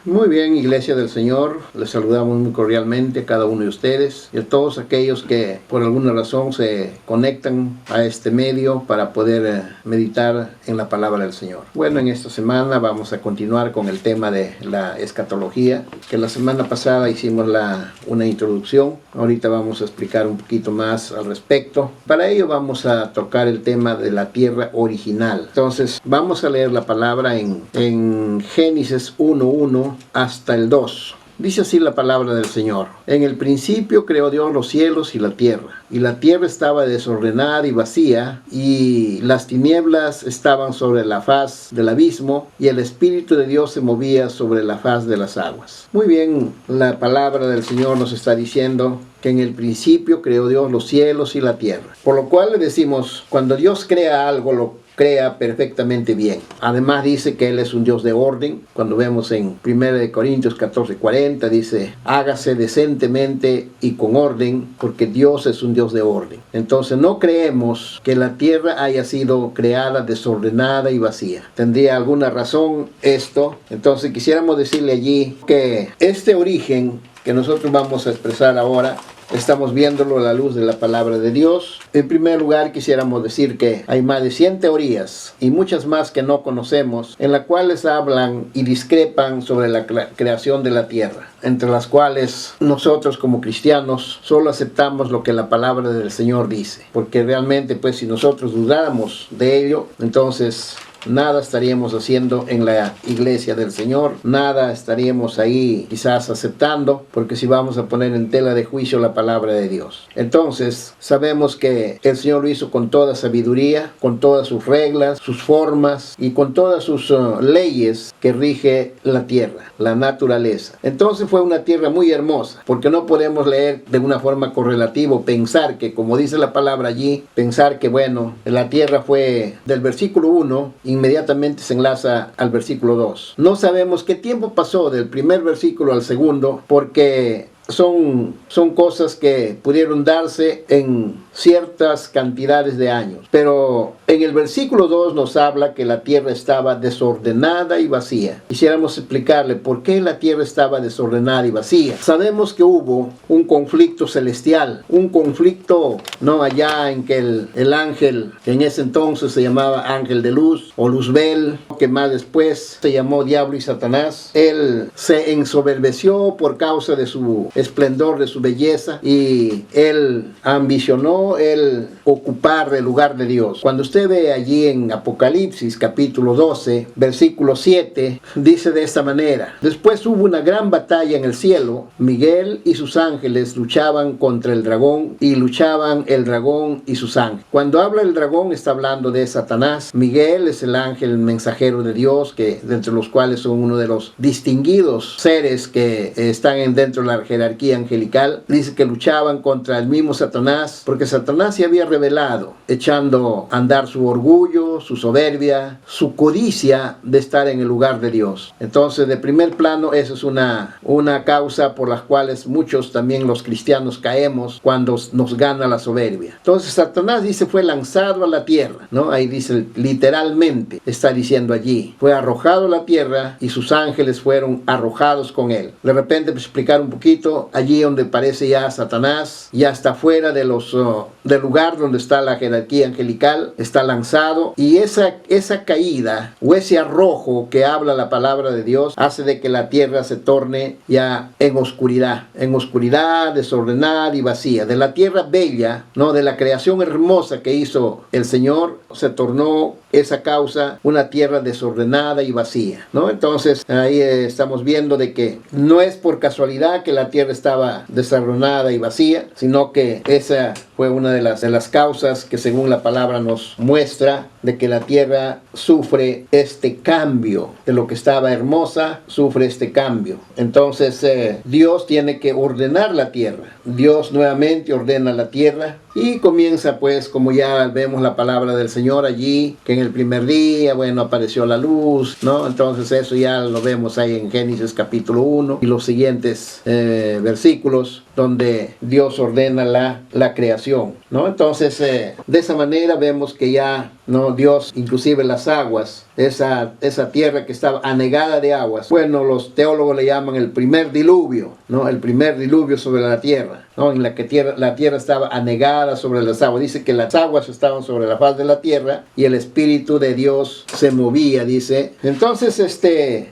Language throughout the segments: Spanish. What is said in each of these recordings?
Muy bien, Iglesia del Señor, les saludamos muy cordialmente a cada uno de ustedes y a todos aquellos que por alguna razón se conectan a este medio para poder meditar en la palabra del Señor. Bueno, en esta semana vamos a continuar con el tema de la escatología, que la semana pasada hicimos una introducción. Ahorita vamos a explicar un poquito más al respecto. Para ello vamos a tocar el tema de la tierra original. Entonces vamos a leer la palabra en Génesis 1:1 hasta el 2. Dice así la palabra del Señor: en el principio creó Dios los cielos y la tierra estaba desordenada y vacía, y las tinieblas estaban sobre la faz del abismo, y el Espíritu de Dios se movía sobre la faz de las aguas. Muy bien, la palabra del Señor nos está diciendo que en el principio creó Dios los cielos y la tierra. Por lo cual le decimos, cuando Dios crea algo, lo crea perfectamente bien. Además dice que Él es un Dios de orden. Cuando vemos en 1 Corintios 14:40 dice: hágase decentemente y con orden, porque Dios es un Dios de orden. Entonces no creemos que la tierra haya sido creada desordenada y vacía. ¿Tendría alguna razón esto? Entonces quisiéramos decirle allí que este origen que nosotros vamos a expresar ahora, estamos viéndolo a la luz de la palabra de Dios. En primer lugar, quisiéramos decir que hay más de 100 teorías y muchas más que no conocemos, en las cuales hablan y discrepan sobre la creación de la tierra, entre las cuales nosotros como cristianos solo aceptamos lo que la palabra del Señor dice, porque realmente pues si nosotros dudáramos de ello, entonces nada estaríamos haciendo en la iglesia del Señor, nada estaríamos ahí quizás aceptando, porque si vamos a poner en tela de juicio la palabra de Dios. Entonces sabemos que el Señor lo hizo con toda sabiduría, con todas sus reglas, sus formas y con todas sus leyes que rige la tierra, la naturaleza. Entonces fue una tierra muy hermosa, porque no podemos leer de una forma correlativa, pensar que, como dice la palabra allí, pensar que bueno, la tierra fue del versículo 1, inmediatamente se enlaza al versículo 2. No sabemos qué tiempo pasó del primer versículo al segundo, porque son cosas que pudieron darse en ciertas cantidades de años. Pero en el versículo 2 nos habla que la tierra estaba desordenada y vacía. Quisiéramos explicarle por qué la tierra estaba desordenada y vacía. Sabemos que hubo un conflicto celestial, un conflicto no allá en que el ángel, que en ese entonces se llamaba ángel de luz o Luzbel, que más después se llamó diablo y Satanás, él se ensoberbeció por causa de su esplendor, de su belleza, y él ambicionó el ocupar el lugar de Dios. Cuando usted ve allí en Apocalipsis capítulo 12 versículo 7, dice de esta manera: después hubo una gran batalla en el cielo, Miguel y sus ángeles luchaban contra el dragón, y luchaban el dragón y sus ángeles. Cuando habla el dragón está hablando de Satanás. Miguel es el ángel mensajero de Dios, que entre los cuales son uno de los distinguidos seres que están dentro de la jerarquía angelical. Dice que luchaban contra el mismo Satanás, porque Satanás se había rebelado, echando a andar su orgullo, su soberbia, su codicia de estar en el lugar de Dios. Entonces, de primer plano, esa es una causa por las cuales muchos también los cristianos caemos cuando nos gana la soberbia. Entonces, Satanás dice fue lanzado a la tierra, ¿no? Ahí dice literalmente, está diciendo allí, fue arrojado a la tierra y sus ángeles fueron arrojados con él. De repente, pues, explicar un poquito, allí donde parece ya Satanás, ya está fuera de del lugar donde está la jerarquía angelical, está lanzado, y esa caída o ese arrojo que habla la palabra de Dios hace de que la tierra se torne ya en oscuridad, desordenada y vacía. De la tierra bella, no, de la creación hermosa que hizo el Señor, se tornó esa causa una tierra desordenada y vacía, ¿no? Entonces ahí estamos viendo de que no es por casualidad que la tierra estaba desordenada y vacía, sino que esa fue una de las causas que, según la palabra nos muestra, de que la tierra sufre este cambio. De lo que estaba hermosa, sufre este cambio. Entonces Dios tiene que ordenar la tierra. Dios nuevamente ordena la tierra y comienza, pues, como ya vemos la palabra del Señor allí, que en el primer día, bueno, apareció la luz, ¿no? Entonces eso ya lo vemos ahí en Génesis capítulo 1 y los siguientes versículos, donde Dios ordena la creación, ¿no? Entonces de esa manera vemos que ya, ¿no?, ¿no? Dios, inclusive las aguas, esa tierra que estaba anegada de aguas. Bueno, los teólogos le llaman el primer diluvio, ¿no? El primer diluvio sobre la tierra, ¿no? En la que la tierra estaba anegada sobre las aguas. Dice que las aguas estaban sobre la faz de la tierra y el Espíritu de Dios se movía, dice. Entonces,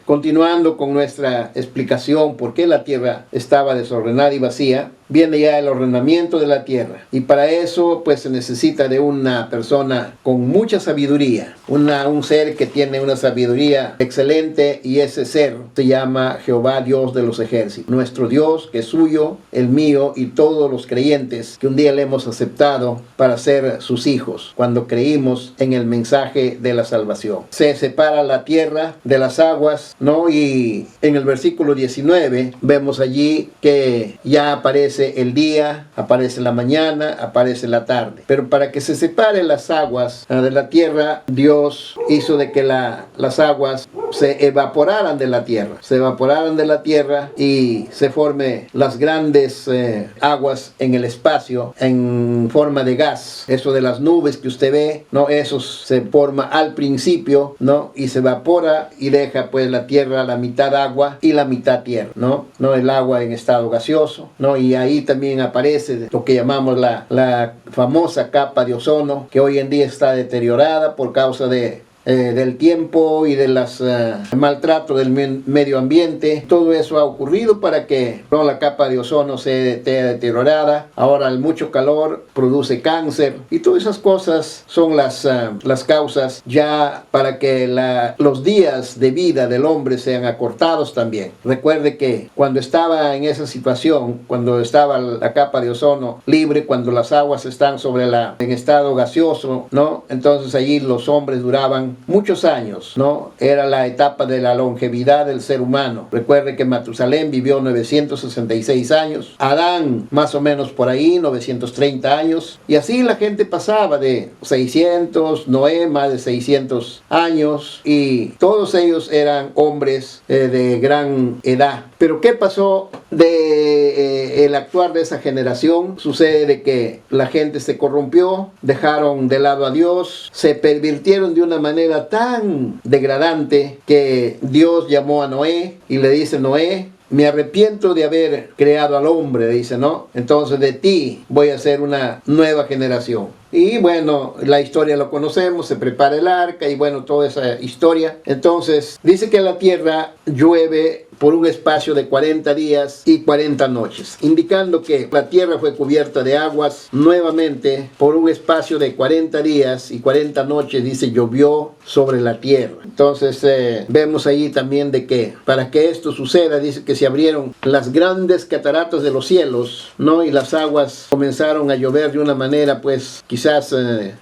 continuando con nuestra explicación por qué la tierra estaba desordenada y vacía, viene ya el ordenamiento de la tierra. Y para eso, pues, se necesita de una persona con mucha sabiduría, un ser que tiene una sabiduría excelente, y ese ser se llama Jehová Dios de los ejércitos. Nuestro Dios, que es suyo, el mío y todos los creyentes que un día le hemos aceptado para ser sus hijos, cuando creímos en el mensaje de la salvación. Se separa la tierra de las aguas, ¿no? Y en el versículo 19 vemos allí que ya aparece el día, aparece la mañana, aparece la tarde. Pero para que se separen las aguas de la tierra, Dios hizo de que las aguas se evaporaran de la tierra. Se evaporaran de la tierra y se formen las grandes aguas en el espacio en forma de gas. Eso de las nubes que usted ve, ¿no? Eso se forma al principio, ¿no? Y se evapora y deja pues la tierra la mitad agua y la mitad tierra, ¿no? No el agua en estado gaseoso, ¿no? Y ahí también aparece lo que llamamos la famosa capa de ozono, que hoy en día está deteriorada por causa del tiempo y de los maltrato del medio ambiente. Todo eso ha ocurrido para que la capa de ozono se esté deteriorada. Ahora el mucho calor produce cáncer, y todas esas cosas son las causas ya para que los días de vida del hombre sean acortados también. Recuerde que cuando estaba en esa situación, cuando estaba la capa de ozono libre, cuando las aguas están en estado gaseoso, ¿no? Entonces allí los hombres duraban muchos años, ¿no? Era la etapa de la longevidad del ser humano. Recuerde que Matusalén vivió 966 años, Adán más o menos por ahí, 930 años, y así la gente pasaba de 600, Noé más de 600 años, y todos ellos eran hombres de gran edad. Pero ¿qué pasó el actuar de esa generación? Sucede de que la gente se corrompió, dejaron de lado a Dios, se pervirtieron de una manera tan degradante que Dios llamó a Noé y le dice: Noé, me arrepiento de haber creado al hombre, dice, ¿no? Entonces de ti voy a hacer una nueva generación. Y bueno, la historia lo conocemos, se prepara el arca y bueno, toda esa historia. Entonces dice que la tierra llueve por un espacio de 40 días y 40 noches, indicando que la tierra fue cubierta de aguas nuevamente por un espacio de 40 días y 40 noches, dice, llovió sobre la tierra. Entonces vemos ahí también de que para que esto suceda, dice que se abrieron las grandes cataratas de los cielos, ¿no? Y las aguas comenzaron a llover de una manera pues quizás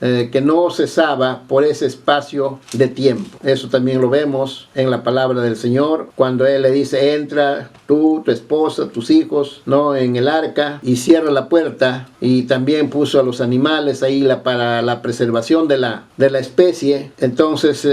que no cesaba por ese espacio de tiempo. Eso también lo vemos en la palabra del Señor, cuando Él le dice: entra tú, tu esposa, tus hijos, ¿no? En el arca, y cierra la puerta. Y también puso a los animales ahí para la preservación de la especie. Entonces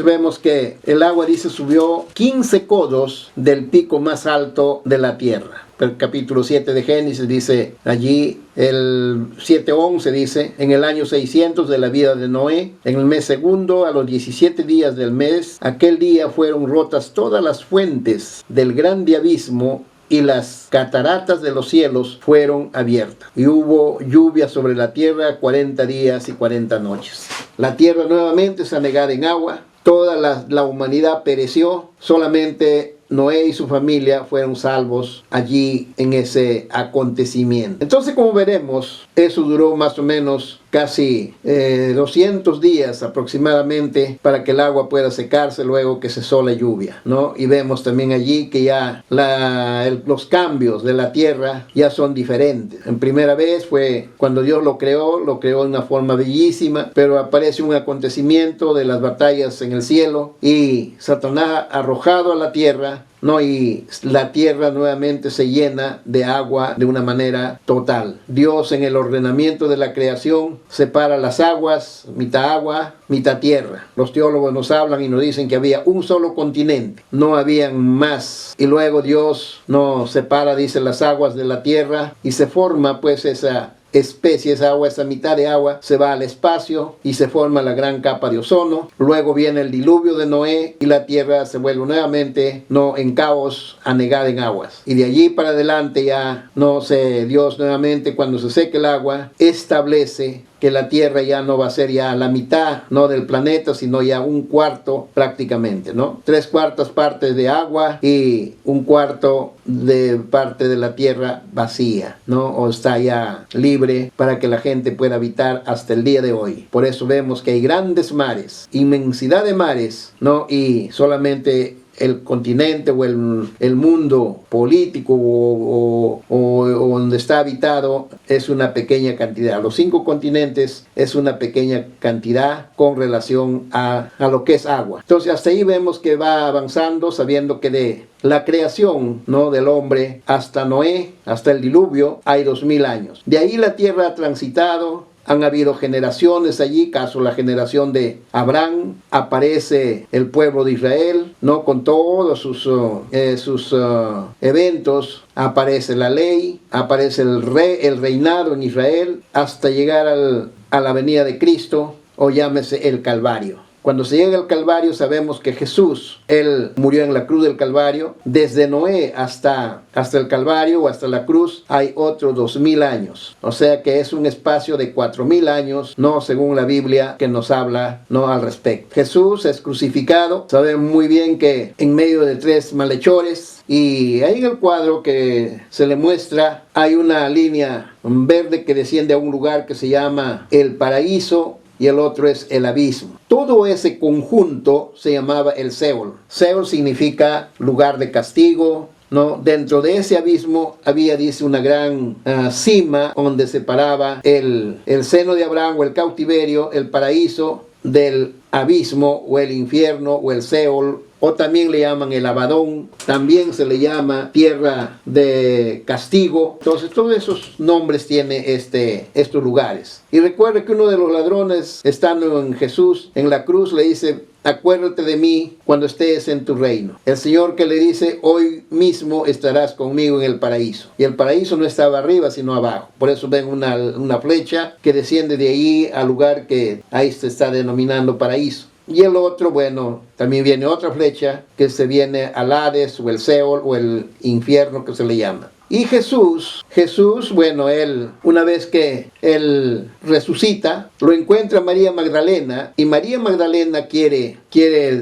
vemos que el agua, dice, subió 15 codos del pico más alto de la tierra. El capítulo 7 de Génesis dice allí, el 7:11 dice: en el año 600 de la vida de Noé, en el mes segundo, a los 17 días del mes, aquel día fueron rotas todas las fuentes del grande abismo, y las cataratas de los cielos fueron abiertas. Y hubo lluvia sobre la tierra 40 días y 40 noches. La tierra nuevamente se anegada en agua. Toda la humanidad pereció. Solamente Noé y su familia fueron salvos allí en ese acontecimiento. Entonces, como veremos, eso duró más o menos casi 200 días aproximadamente para que el agua pueda secarse luego que cesó la lluvia, ¿no? Y vemos también allí que ya los cambios de la tierra ya son diferentes. En primera vez fue cuando Dios lo creó de una forma bellísima, pero aparece un acontecimiento de las batallas en el cielo y Satanás arrojado a la tierra, ¿no? Y la tierra nuevamente se llena de agua de una manera total. Dios, en el ordenamiento de la creación, separa las aguas, mitad agua, mitad tierra. Los teólogos nos hablan y nos dicen que había un solo continente, no habían más. Y luego Dios nos separa, dice, las aguas de la tierra, y se forma pues esa especie, esa mitad de agua se va al espacio y se forma la gran capa de ozono. Luego viene el diluvio de Noé y la tierra se vuelve nuevamente en caos, anegada en aguas. Y de allí para adelante ya Dios nuevamente, cuando se seque el agua, establece que la tierra ya no va a ser ya la mitad, no del planeta, sino ya un cuarto prácticamente, ¿no? 3/4 partes de agua y un cuarto de parte de la tierra vacía, ¿no? O está ya libre para que la gente pueda habitar hasta el día de hoy. Por eso vemos que hay grandes mares, inmensidad de mares, ¿no? Y solamente el continente o el mundo político o donde está habitado es una pequeña cantidad. Los 5 continentes es una pequeña cantidad con relación a lo que es agua. Entonces hasta ahí vemos que va avanzando, sabiendo que de la creación, ¿no?, del hombre hasta Noé, hasta el diluvio, hay 2000 años. De ahí la tierra ha transitado. Han habido generaciones allí, caso la generación de Abraham, aparece el pueblo de Israel, ¿no?, con todos sus eventos, aparece la ley, aparece el reinado en Israel, hasta llegar a la venida de Cristo, o llámese el Calvario. Cuando se llega al Calvario sabemos que Jesús, Él murió en la cruz del Calvario. Desde Noé hasta el Calvario o hasta la cruz hay otros 2000 años. O sea que es un espacio de 4000 años, no según la Biblia que nos habla, no al respecto. Jesús es crucificado. Sabemos muy bien que en medio de 3 malhechores. Y ahí en el cuadro que se le muestra hay una línea verde que desciende a un lugar que se llama el paraíso. Y el otro es el abismo. Todo ese conjunto se llamaba el Seol. Seol significa lugar de castigo, ¿no? Dentro de ese abismo había, dice, una gran cima donde separaba el seno de Abraham o el cautiverio, el paraíso, del abismo o el infierno o el Seol, o también le llaman el Abadón, también se le llama tierra de castigo. Entonces todos esos nombres tiene estos lugares. Y recuerde que uno de los ladrones, estando en Jesús en la cruz, le dice: acuérdate de mí cuando estés en tu reino. El Señor que le dice: hoy mismo estarás conmigo en el paraíso. Y el paraíso no estaba arriba sino abajo. Por eso ven una flecha que desciende de ahí al lugar que ahí se está denominando paraíso. Y el otro, bueno, también viene otra flecha que se viene al Hades o el Seol o el infierno que se le llama. Y Jesús, bueno, él, una vez que él resucita, lo encuentra María Magdalena, y María Magdalena quiere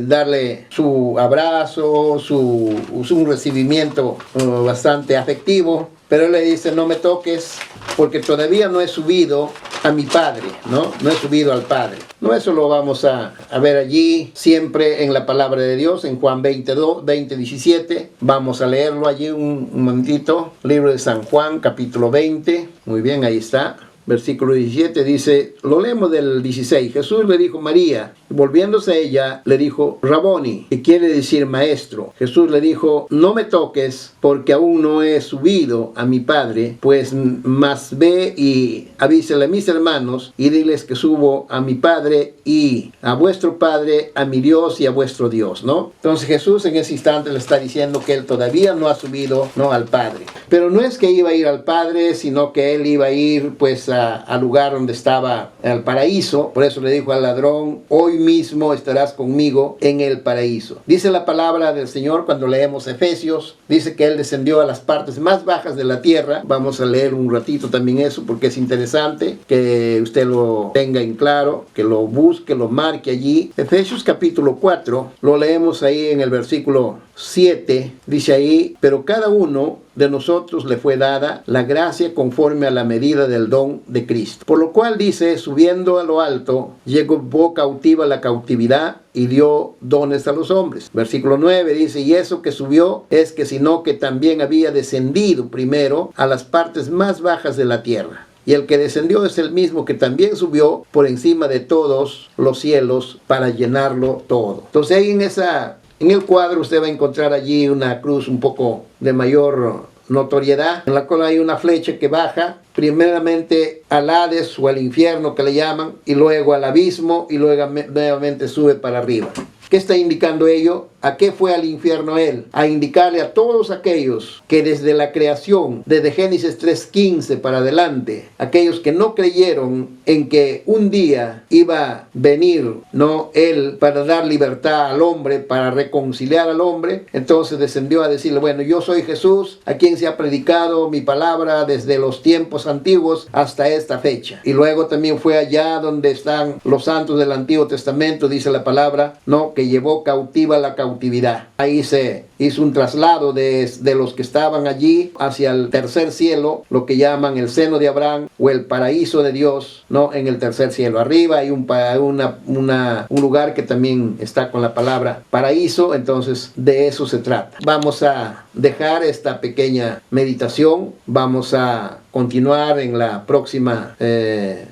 darle su abrazo, un recibimiento bastante afectivo, pero él le dice: no me toques, porque todavía no he subido a mi Padre, ¿no? No he subido al Padre. No, eso lo vamos a ver allí, siempre en la palabra de Dios, en Juan 20:17. Vamos a leerlo allí un momentito. Libro de San Juan, capítulo 20. Muy bien, ahí está. Versículo 17 dice, lo leemos del 16. Jesús le dijo: María. Y volviéndose a ella, le dijo: Raboni, que quiere decir maestro. Jesús le dijo: no me toques, porque aún no he subido a mi Padre, pues más ve y avísale a mis hermanos y diles que subo a mi Padre y a vuestro Padre, a mi Dios y a vuestro Dios, ¿no? Entonces Jesús en ese instante le está diciendo que él todavía no ha subido, ¿no?, al Padre. Pero no es que iba a ir al Padre, sino que él iba a ir pues al lugar donde estaba el paraíso. Por eso le dijo al ladrón: hoy mismo estarás conmigo en el paraíso. Dice la palabra del Señor cuando leemos Efesios, dice que él descendió a las partes más bajas de la tierra. Vamos a leer un ratito también eso, porque es interesante que usted lo tenga en claro, que lo busque, lo marque allí. Efesios capítulo 4, lo leemos ahí en el versículo 7, dice ahí: pero cada uno de nosotros le fue dada la gracia conforme a la medida del don de Cristo. Por lo cual dice: subiendo a lo alto, llevó cautiva la cautividad y dio dones a los hombres. Versículo 9 dice: y eso que subió es que sino que también había descendido primero a las partes más bajas de la tierra. Y el que descendió es el mismo que también subió por encima de todos los cielos para llenarlo todo. Entonces ahí en el cuadro usted va a encontrar allí una cruz un poco de mayor notoriedad, en la cual hay una flecha que baja primeramente al Hades o al infierno que le llaman, y luego al abismo, y luego nuevamente sube para arriba. ¿Qué está indicando ello? ¿A qué fue al infierno él? A indicarle a todos aquellos que desde la creación, desde Génesis 3:15 para adelante, aquellos que no creyeron en que un día iba a venir, ¿no?, él para dar libertad al hombre, para reconciliar al hombre, entonces descendió a decirle, bueno, yo soy Jesús, a quien se ha predicado mi palabra desde los tiempos antiguos hasta esta fecha. Y luego también fue allá donde están los santos del Antiguo Testamento, dice la palabra, ¿no?, que llevó cautiva la cautividad. Ahí se hizo un traslado de los que estaban allí hacia el tercer cielo, lo que llaman el seno de Abraham o el paraíso de Dios, ¿no?, en el tercer cielo. Arriba hay un lugar que también está con la palabra paraíso, entonces de eso se trata. Vamos a dejar esta pequeña meditación, vamos a continuar en la próxima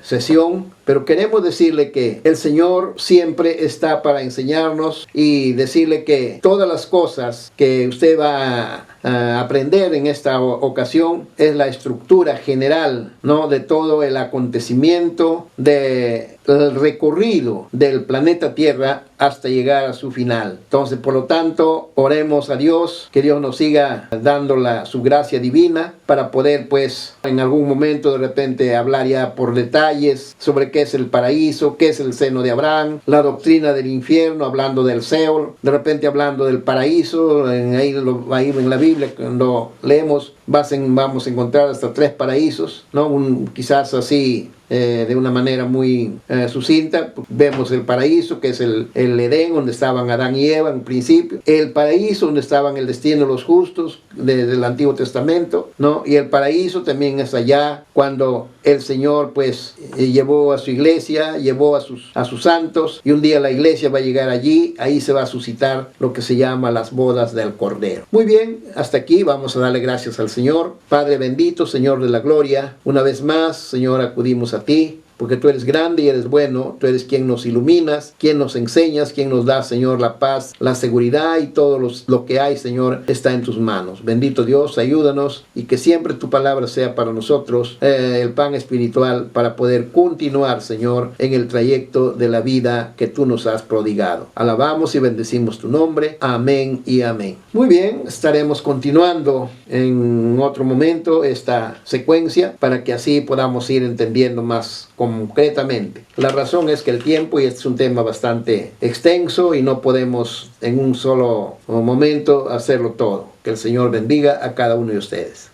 sesión, pero queremos decirle que el Señor siempre está para enseñarnos y decirle que todas las cosas que usted va a aprender en esta ocasión es la estructura general, ¿no?, de todo el acontecimiento, del recorrido del planeta Tierra hasta llegar a su final. Entonces, por lo tanto, oremos a Dios, que Dios nos siga dando su gracia divina para poder, pues, en algún momento de repente hablar ya por detalles sobre qué es el paraíso, qué es el seno de Abraham, la doctrina del infierno, hablando del Seol, de repente hablando del paraíso. Ahí en la Biblia, cuando leemos, vamos a encontrar hasta 3 paraísos, ¿no? Quizás así, de una manera muy sucinta. Vemos el paraíso, que es el Edén, donde estaban Adán y Eva en principio, el paraíso donde estaban el destino de los justos desde el Antiguo Testamento, ¿no? Y el paraíso también es allá cuando el Señor, pues, llevó a su iglesia, llevó a sus santos, y un día la iglesia va a llegar allí, ahí se va a suscitar lo que se llama las bodas del Cordero. Muy bien, hasta aquí vamos a darle gracias al Señor. Padre bendito, Señor de la gloria, una vez más, Señor, acudimos a ti, porque tú eres grande y eres bueno, tú eres quien nos iluminas, quien nos enseñas, quien nos da, Señor, la paz, la seguridad, y todo lo que hay, Señor, está en tus manos. Bendito Dios, ayúdanos, y que siempre tu palabra sea para nosotros el pan espiritual para poder continuar, Señor, en el trayecto de la vida que tú nos has prodigado. Alabamos y bendecimos tu nombre. Amén y amén. Muy bien, estaremos continuando en otro momento esta secuencia para que así podamos ir entendiendo más concretamente. La razón es que el tiempo, y este es un tema bastante extenso y no podemos en un solo momento hacerlo todo. Que el Señor bendiga a cada uno de ustedes.